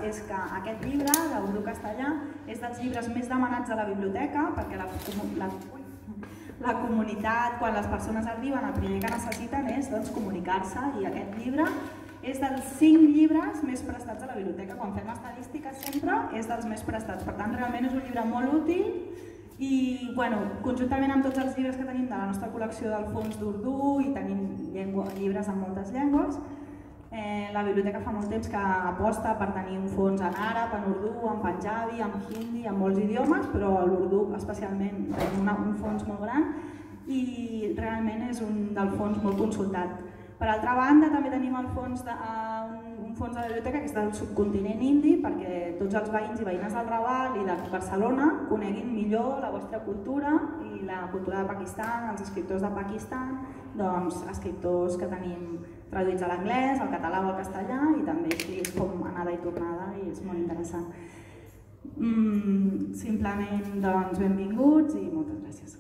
és que aquest llibre, l'Urdú castellà, és dels llibres més demanats a la biblioteca perquè la comunitat, quan les persones arriben, el primer que necessiten és comunicar-se, i aquest llibre és dels 5 llibres més prestats a la biblioteca. Quan fem estadístiques sempre és dels més prestats, per tant realment és un llibre molt útil i conjuntament amb tots els llibres que tenim de la nostra col·lecció del fons d'Urdú i tenim llibres en moltes llengües, la biblioteca fa molt temps que aposta per tenir un fons en àrab, en urdú, en panjabi, en hindi, en molts idiomes, però a l'urdú especialment tenim un fons molt gran i realment és un del fons molt consultat. Per altra banda, també tenim un fons de la biblioteca que és del subcontinent indi perquè tots els veïns i veïnes del Raval i de Barcelona coneguin millor la vostra cultura i la cultura de Pakistan, els escriptors de Pakistan, doncs escriptors que tenim traduïts a l'anglès, al català o al castellà i també escrits com anada i tornada i és molt interessant. Simplement, doncs, benvinguts i moltes gràcies.